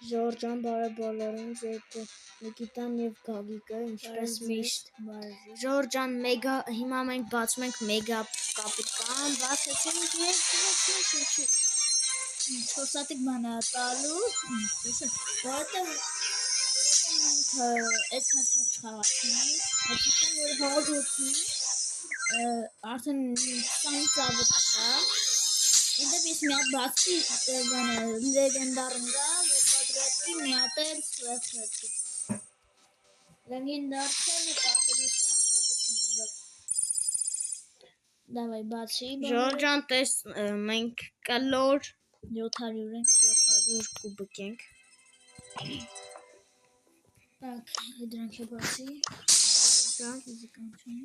Ժորջան բարեբոլորին ձեր Նիկիտան և Գագիկը ինչպես միշտ Ժորջան մեգա հիմա մենք բացում ենք մեգա կապիտան բացեցինք և դրեցինք 4 հատիկ բան է տալու որովհետև մենք այդ հաշվը չխաղացինք հետո որ հաղորդում արդեն 20 ծավոտ կա Ինձ ես մի հատ բացի լեգենդարն գա, որ պատրատի մի հատ էլ սվեխրետի։ Լեգենդար չէ, մի պատրատի անկապություն Դավայ բացի Ժորջան տես մենք կլոր 700 ենք 700 կուբիկ ենք Так, դրանք է բացի Ժորջան ֆիզիկան չունի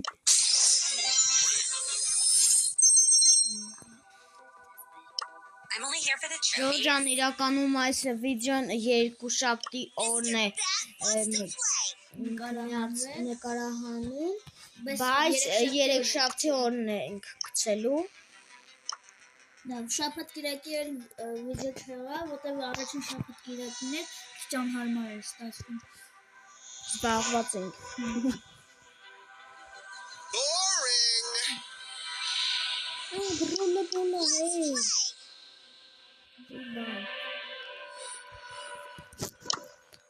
Ժորջան իրականում այս վիդեոն երկուշաբթի օրն է նկարահանել, բայց երեքշաբթի օրն ենք գցելու Շաբաթ կիրակի էլ վիդեո չեղա, որտեղ առաջին շաբաթ կիրակին էր քիչ անհարմար էր ստացվում զբաղված ենք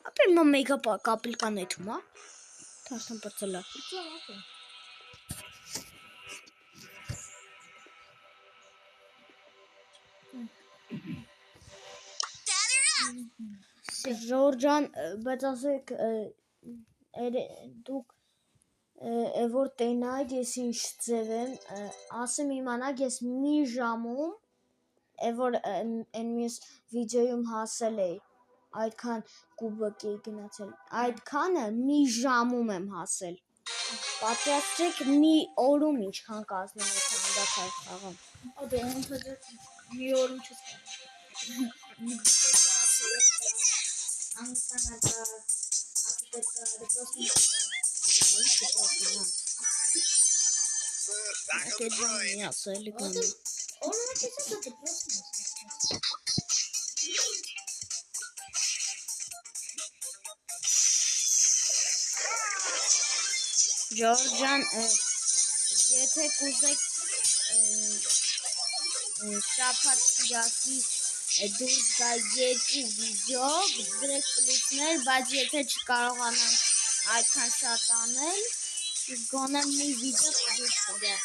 Ապեր մա մեգա կապիլկան էթում, հա? Թարթան պրծելա։ Ժորջան, բայց ասեք դուք որ տենայդ ես ինչ ձև եմ, ասեմ իմանաք ես մի ժամում որ են մյուս վիդեոյում հասել էի այդքան կուբակ էի գնացել, այդքանը մի ժամում եմ հասել, պատրաստեք մի օրում ինչքան կազմում եք հանդակար խաղում Ադե, մի օրում չես Ժորջան, եթե կուզեք շաբաթ կիրակի դուրս գա երկու վիդեո, դրեք պլյուսներ, բայց եթե չկարողանանք այդքան շատ անել, գոնե մի վիդեո դուրս կգա։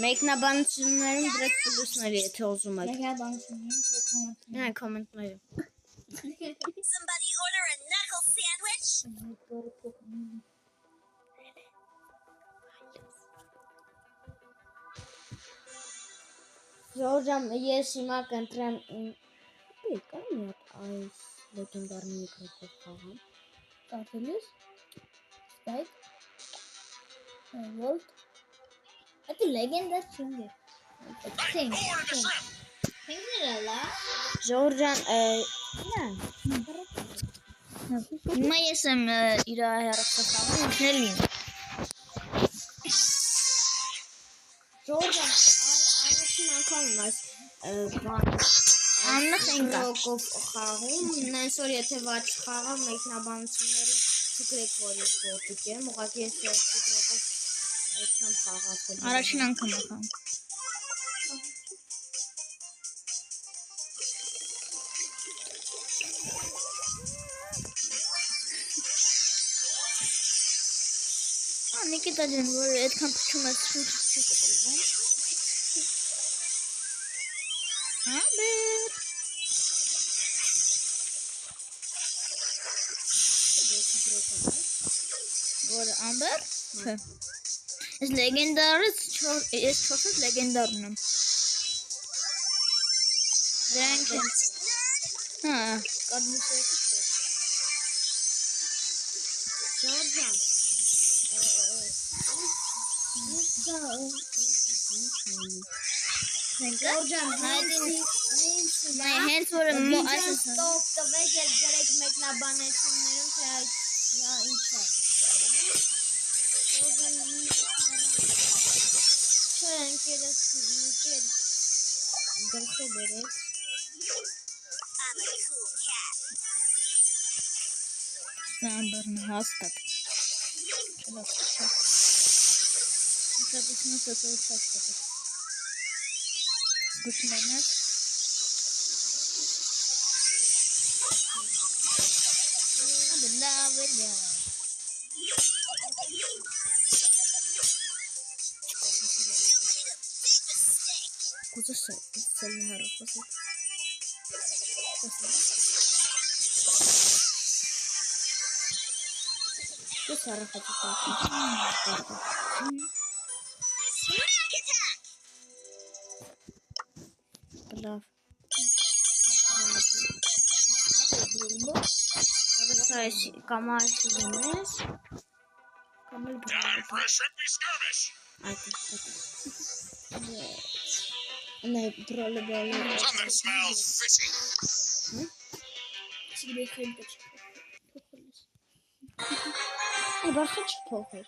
Մեկնաբանություններում դրեք պլյուսներ, եթե ուզում եք։ Մեկնաբանություններում կոմենտներում։ Somebody order a knuckle sandwich? Ժորջան, ես հիմա կընտրեմ կա մի հատ այս լեգենդար միքրոֆոն խաղամ։ Կարդել ես? Spike? Volt? Это լեգենդար չունի։ Քենգները լա։ Ժորջան, Հիմա ես եմ իր հեռախոսախաղում ինքնել իմ։ Ժորջան, առաջին անգամում այս բան Աննախ ենք ռոկով խաղում, նենց որ եթե վաճ խաղամ մեկնաբանություններում չգրեք որ ես բոտիկ եմ, ուղղակի ես ռոկով չեմ խաղացել։ Առաջին անգամ ախամ։ Նիկիտա ջան, որ այդքան փչում ես շուտ չի կտրվում։ Ամբեր։ Որ ամբեր։ Չէ։ Ես լեգենդարից ես 4 լեգենդար ունեմ։ Դրանք են։ Հա, կարդուսը Ժորջան, Ժորջան, հենց որ այս ստոպ տվեք և գրեք մեկնաբանություններում, թե այդ ինչ է։ Չէ, ընկերս գլխի բերեց։ I'm a cool cat. Ամբերն հաստատ։ Smack attack! Լավ։ Կամ այսի դնես։ Կամ էլ Time for a shrimpy skirmish. Նայ դրոլը բալը։ Something smells fishy. Բախը չփոխեր։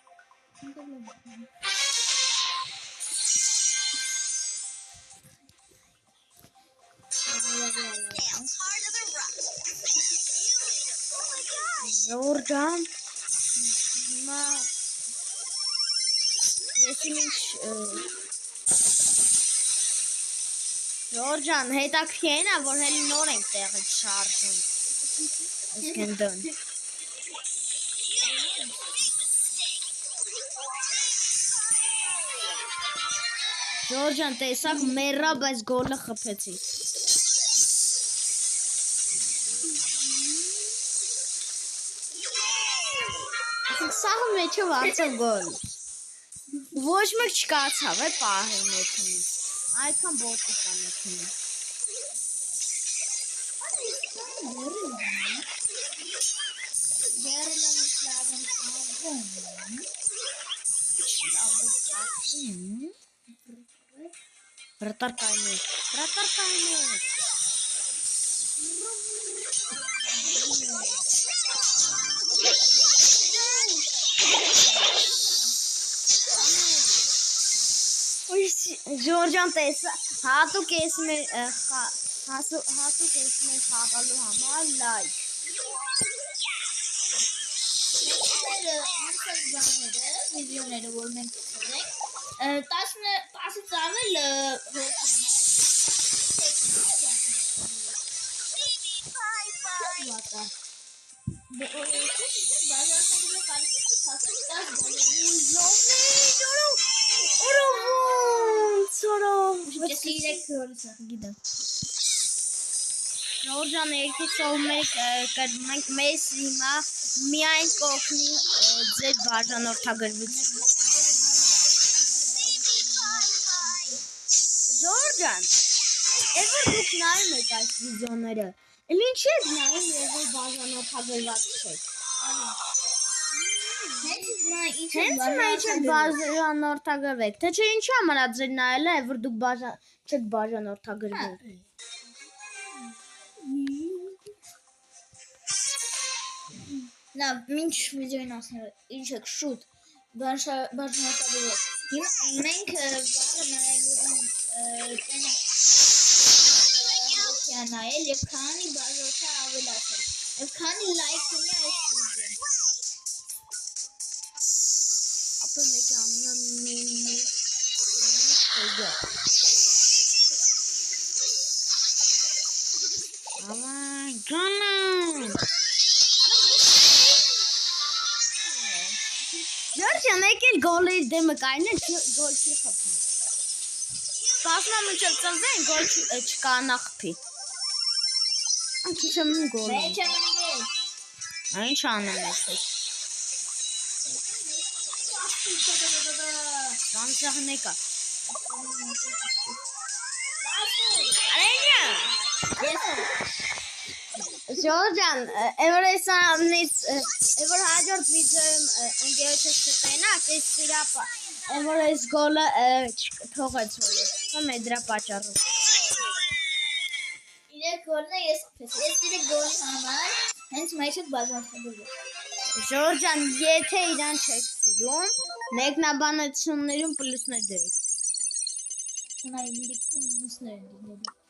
Nails hard to the rock. Oh my gosh! Ժորժան։ Հիմա ես ինչ Ժորժան, հետաքրքիր է, որ հենց նոր ենք տեղից շարժում։ Սկնդոն։ Ժորժան, տեսակ մեռա, բայց գոլը խփեցի։ Սաղը մեջը վարձը գոլ։ Ոչ մեկ չկացավ է պահել մեքնից։ Այդքան բոտի կա մեքնին։ Վրտարկայնի։ Ժորժան տեսա, հատուկ ես մեր խաղալու համար լայք։ Վիդեոները որ մենք ցուցենք 10-ից ավել Ժորժան երկուսով մենք մեզ հիմա միայն կօգնի ձեր բաժանորդագրվություն։ Ժորժան, ես որ դուք նայում եք այս վիդեոները, ինչ եք նայում և որ բաժանորդագրված չեք։ Հենց նա ինչ եք բաժանորդագրվեք, թե չէ ինչի համար է ձեր նայելը է, որ դուք չեք բաժանորդագրվեք։ Լավ, մինչ վիդեոին ասները, ինչ եք շուտ, բաժանորդագրվեք։ Հիմա մենք բանը նայել և քանի բաժանորդ է ավելացել, և քանի լայք ունի այս վիդեոն։ Ապա մեկ անունը մինի Ավան գանան Ժորժան, եկել գոլերի դեմը կայնել, գոլ չի խփում։ Սպասում եմ մինչև ծնվեն, գոլ չկանա խփի։ Անքի չեմ գոլ։ Մեջ եմ ունել։ Ինչ անեմ ես։ Սանցաղն եկա։ Արենյա։ Ժորժան, որ հաջորդ վիդեոյում ընկերոջս կտենակ, ես սիրապա, որ ես գոլը թողեց հորես, կամ է դրա պաճառով։ Իրեք գոլն է ես խփեցի, ես իրեք գոլի համար, հենց մեջ եք բաժանորդագրվեք։ Ժորժան, եթե իրան չեք սիրում, մեկնաբանություններում պլյուսներ դրեք։ Ունա իմ լիքն ուսներ դինելու։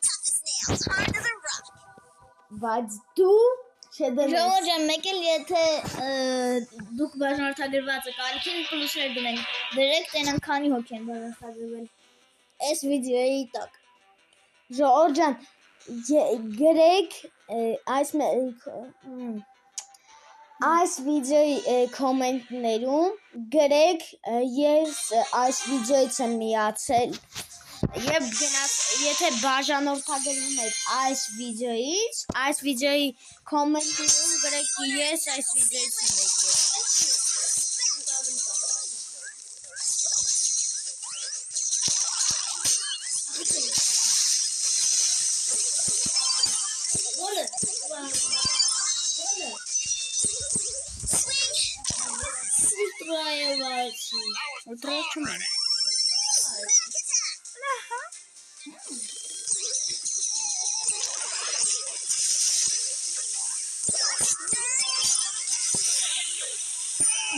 Hard to the rock. Բայց դու չդնես։ Ժողովրդան մեկ էլ եթե դուք բաժանորդագրվածը կարիքին պլյուսներ դնենք, դրեք տենան քանի հոգի են բաժանորդագրվել այս վիդեոյի տակ։ Ժողովրդան գրեք այս վիդեոյի կոմենտներում գրեք ես այս վիդեոից եմ միացել եւ եթե բաժանորդագրվում եք այս վիդեոյի կոմենտներում գրեք ես այս վիդեոից եմ եկել։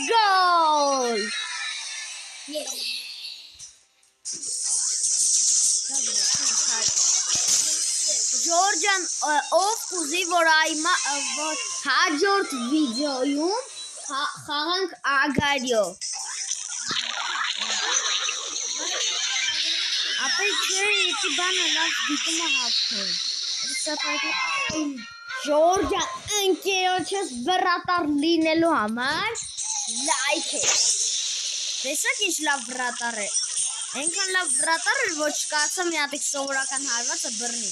Goal! Ժորժան ով կուզի որ հաջորդ վիդեոյում խաղանք Ագարիո։ Ապա չէ, եկի բանը լավ դիտումը հավքել։ Ժորժան ընկերոջս բռատար լինելու համար լայք է։ Տեսակ ինչ լավ բռատար է։ Այնքան լավ բռատար էր, որ չկարծա մի հատ սովորական հարվածը բռնի։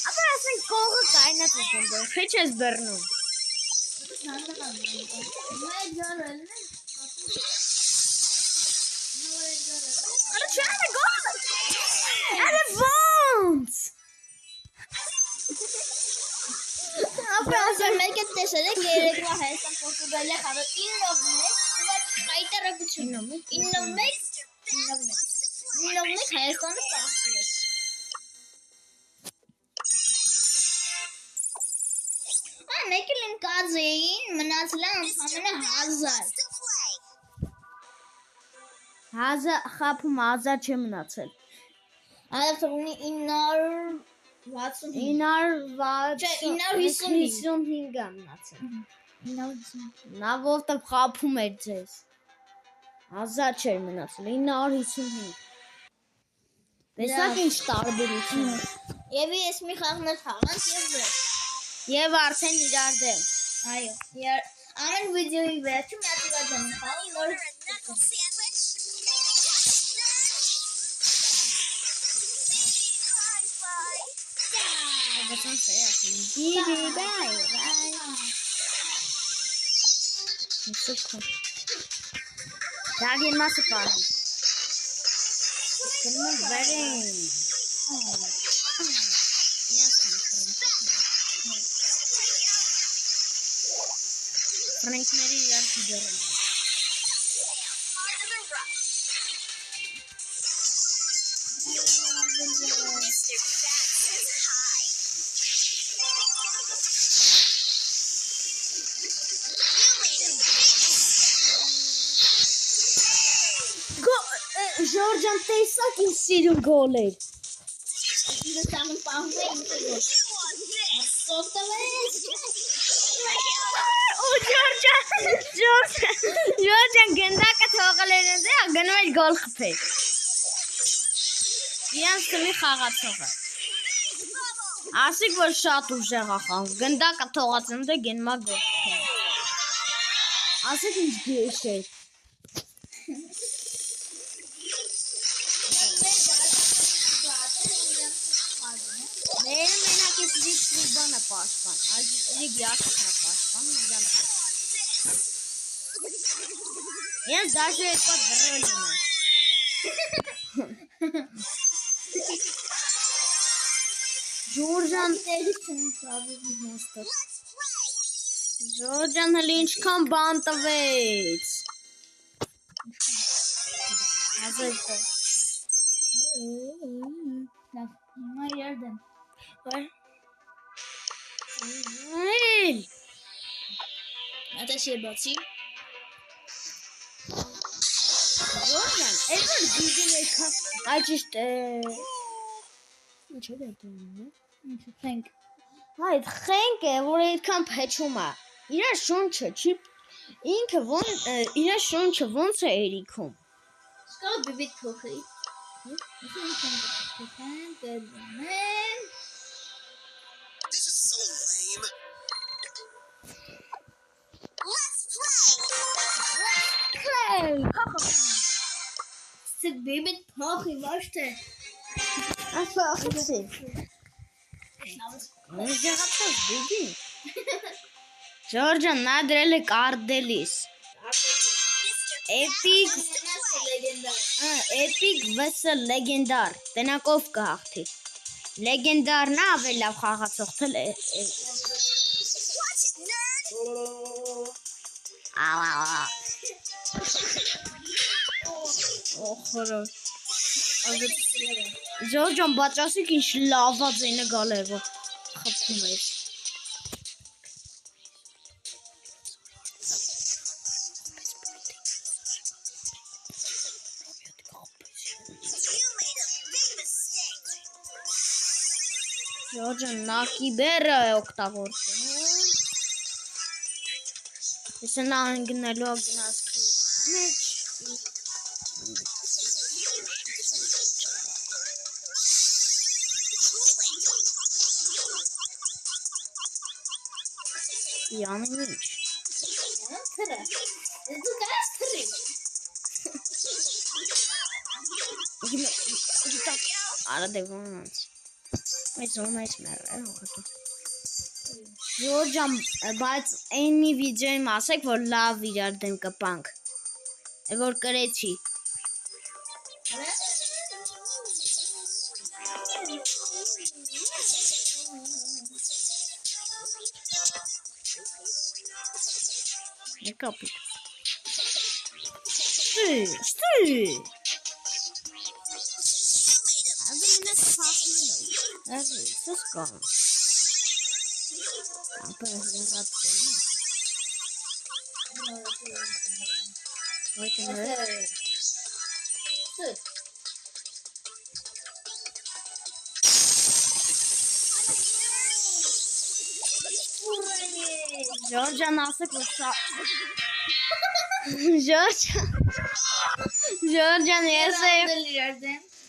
Ապա ասենք կողը կայնած է դու, քիչ ես բռնում։ Արա ոնց։ Ապա ասեմ մեկ է տեսել եք երեկվա Հայաստան Պորտուգալիա խաղը 9-1, հայտարարություն 9-1 Հայաստանը ստացվեց։ Մեկ էլ են կազեին մնացել է ընդամենը 1000։ Խապում 1000 չի մնացել։ Այդ թողնի 955 է մնացել։ Նա որտեղ խապում էր ձեզ։ 1000 չէր մնացել, 955։ Տեսակ ինչ տարբերություն է։ Եվ ես մի խաղներ խաղանք և վեր։ Եվ արդեն իրար դեմ։ Այո, ամեն վիդեոյի վերջում մի հատ իրար դեմ խաղի նոր Knuckle sandwich. Dagin masipagi. Ganun ba rin? Frank Mary yan si Jerome. Mr. Jackson's high. Georgian տեսակ ինչ սիրուն գոլ էր։ Ինձ տանում պահում է ինձ գոլ։ Սոտավես։ Ու Georgian գնդակը թողել էր դե գնում էր գոլ խփել։ Իրանց կմի խաղացողը։ Ասիկ որ շատ ուժեղ է խաղում, գնդակը թողած ընդ է գնում է գոլ խփել։ Ասիկ ինչ գեշ էր։ Մեր մենակ ես լիք բանը պաշտպան, այս լիք յակն է պաշտպան, իրանց։ Ես դաժե այդ պատ դրոլում է։ Ժորժան Ժորժան հələ ինչքան բան տվեց։ Ազեր կո։ Հիմա իրար դեմ։ Այլ։ Ատես եբացի։ Ժորժան, այս որ գիգին եկա, այ ճիշտ Ինչ է դնում։ Ինչ ենք։ Այդ խենք է, որ այդքան փեչում է։ Իր շունչը չի ինքը իր շունչը ոնց է երիքում։ Սկա բիբիտ փոխի։ This is so lame. Let's play. Ստիք բիբիտ փոխի ոչ թե։ Ասա ախցի։ Ես եղածս բիբի։ Ժորջան նա դրել է կարդելիս։ Էպիկ Էպիկ վսը լեգենդար տնակով կհաղթի։ Լեգենդարն ավելի լավ խաղացող թել է։ Watch it, nerd. Օխորո։ Ժորջան բաճասիկ ինչ լաված է նգալ է որ խփում է։ You made a big mistake. Ժորջան նակի բերը է օգտագործում։ Ես նա անգնելու ագնասքի մեջ։ Յանի ինչ։ Թրը։ Դու կաս թրի։ Արա դեվոնց։ Այս ոնց մեռը հոգա։ Ժորջան, բայց այն մի վիդեոյում ասեք, որ լավ իրար դեմ կպանք։ Որ կրեցի։ Եկապի։ Ստի։ Սսկա։ Ապա հրապ կենի։ Ժորջան ասեք, որ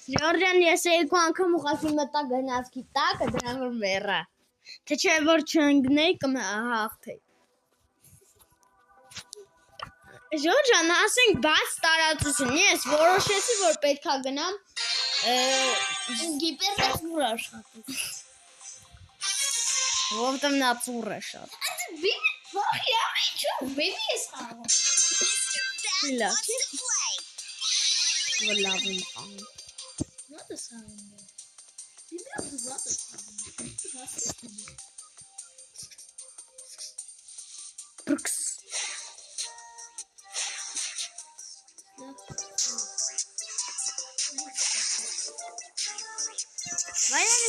Ժորջան ես երկու անգամ ուղղակի մտա գնացքի տակը դրան որ մեռա։ Թե չէ որ չընկնեի կհաղթեի։ Ժորջան ասենք բաց տարածություն ես որոշեցի որ պետքա գնամ Գիպերնացուր աշխատում։ որտեղ նա ծուռ է շատ։ Բիբիտ փոխի ամիջում բիբի ես խաղում։ Լավ Wants to play. որ լավ եմ խաղում։ What is happening? Bíblia dos outros. Brooks. Sniper.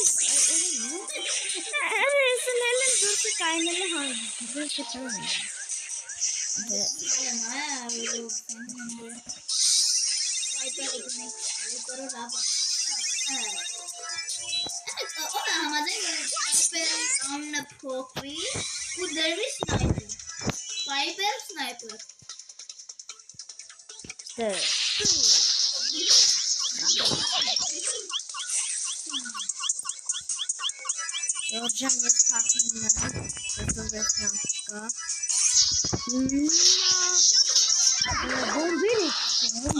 Georgian is talking now.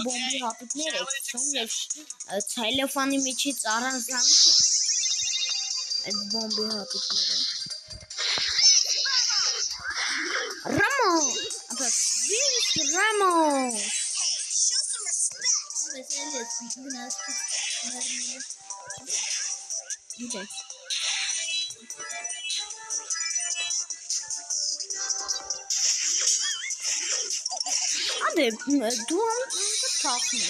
Bombi հատիկներ եկցում և ցայլոֆանի միջից առանձնանում այդ bombi հատիկները։ Ramos! Ramos! Show some respect. Okay. Ade, du talking.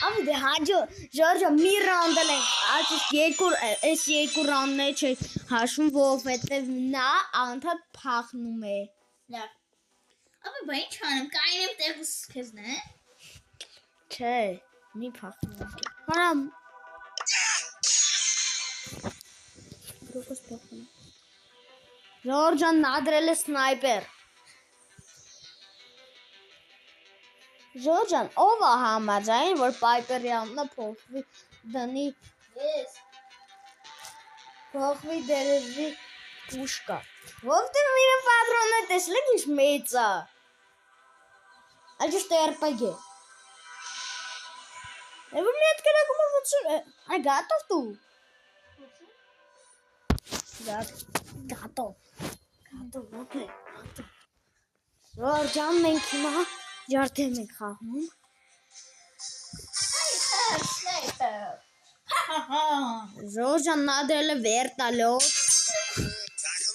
Abi de hacı Georgia bir round le. Artık երկու round-ներ չէ հաշվում, որովհետև նա անդադ փախնում է։ Լավ։ Ապա բա ինչ անեմ, կայնեմ տեղս քեզ նե։ Չէ, մի փախնի։ Հարամ։ Դուքս փախնի։ Ժորժան նադրել է սնայպեր։ Ժորժան, ով է համաձայն, որ Պայպերի անունը փոխվի դնի Ես փոխվի դերևի պուշկա։ Որտեղ միրը պատրոնը տեսլեք ինչ մեծ է։ Այ ճիշտ է RPG։ Եվ մի հատ կրակում է ոնց է։ Այ գատով դու։ Գատով։ Okay. Ժորժան մենք հիմա ջարդեմ ենք խաղում։ Ժորժան նադրել է վերտալոտ։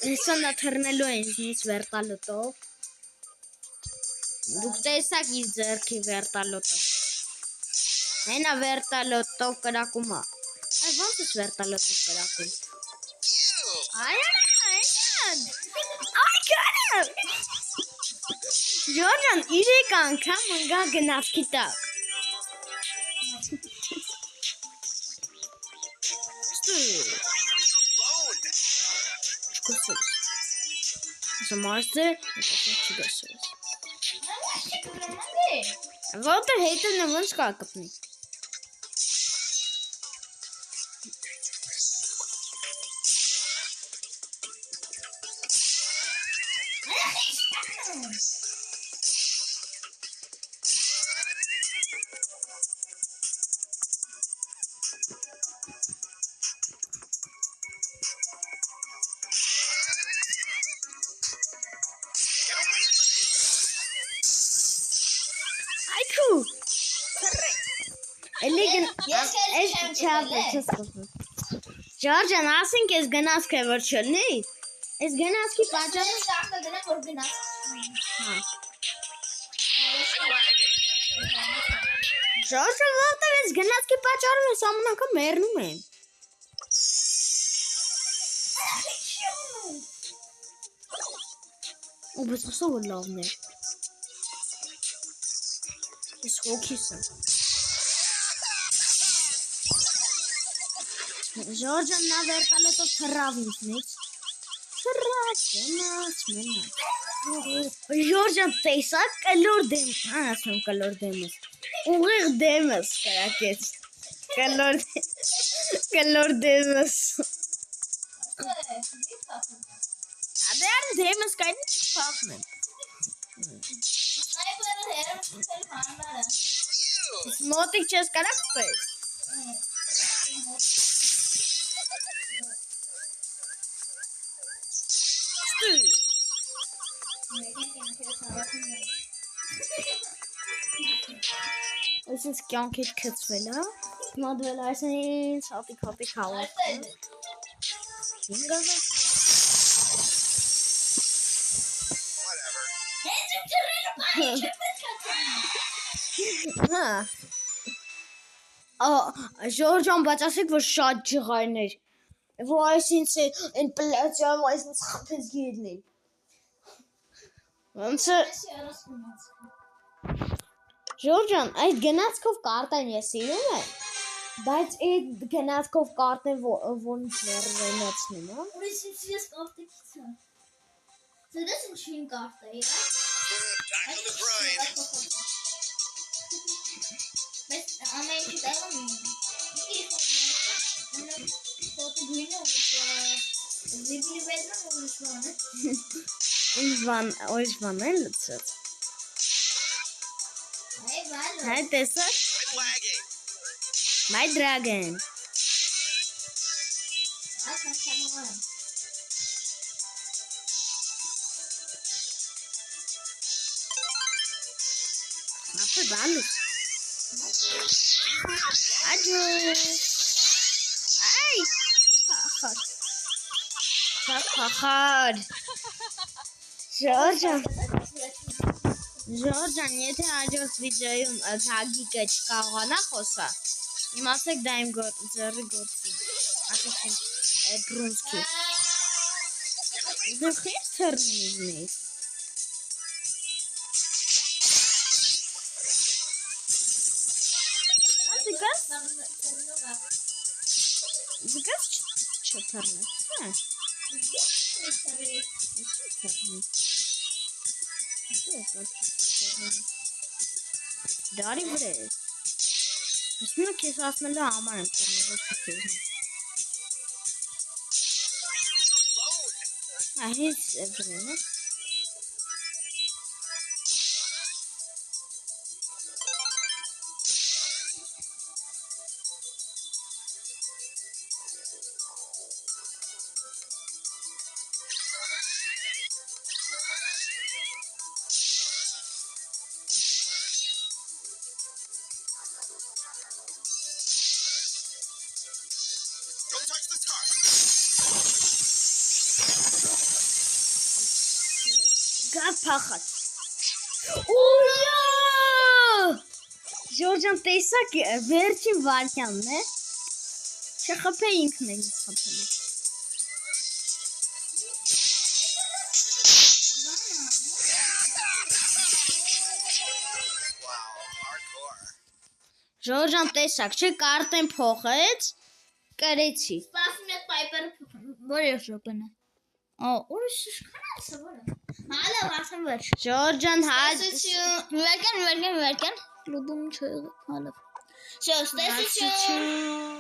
Հեսա նա թռնելու է ինձնից վերտալոտով։ Դուք տեսակ իր ձեռքի վերտալոտը։ Հենա վերտալոտով կրակում է։ Այ ոնց ես վերտալոտով կրակում։ Ժորժան իրեք անգամ ընկա գնացքի տակ։ Չկոսես։ Զմարսը, չկոսես։ Որտեղ հետը նվնց կա կպնի։ Ժորժան, ասենք ես գնացք է որ չլնի, ես գնացքի պատճառը Ստախտը գնեմ որ գնաց Ժորժան, որտեղ ես գնացքի պատճառը ես ամեն անգամ մեռնում եմ Ու բայց ասա որ լավն էր Ես հոգիս եմ Ժորժան նա վերտալոտով թռավ ինձնից Թռավ, մնաց Ժորժան տեսակ կլոր դեմ ասում կլոր դեմս Ուղիղ դեմս կրակեց Կլոր դեմս Ադեր դեմս կայնի չպախն եմ Սնայպերը հերում շուտել հանները Մոտիկ չես կարակ պես Այսինց կյանքիդ կծվել է, մադվել այսինց հապիկ հավաք Ժորժան բայց ասեք, որ շատ ջղայներ Որ այսինց են պլատյամ այսինց խպես գիրնել Ոնց է Ժորժան, այդ գնացքով կարտեն ես սիրում եմ, բայց այդ գնացքով կարտեն ոնց ներվենացնում, հա? Ուրիշ ինձ ես կարտեքից եմ Ձերես ինչին կարտ է, Tackle the grind. Բայց ամեն ինչի տեղում Խոտը գույնը զիբլի վեդրում Ինչ բան է լծած Հայ տեսակ My dragon Ապե բալու Աջո Այ Խախար Ժորժան, եթե աջորդ վիդեոյում թագիկը չկարողանա խոսա, իմացեք դա իմ ձեռի գործի, ասեցին բրունսկի։ Դուք ես թռնում իզնից։ թռնես։ Դարի վրա է։ Ես մինը քեզ ասնելու համար եմ թռնում, ոչ թե քեզ։ Այս վրան է։ Don't touch the scar. Գա փախած։ Ույա! Ժորժան տեսակ վերջին վարքյանն է։ Չխփե ինքն է խփելու։ Wow, hardcore. Ժորժան տեսակ, չէ կարտեն փոխեց, կրեցի։ Սպասում եք Piper որոշ րոպեն է։ Ուրիշ շքանացը որը։ Հալա ասեմ վերջ։ Ժորժան Վերքան լուդում չեղը հալա։ Շո, ստեսություն։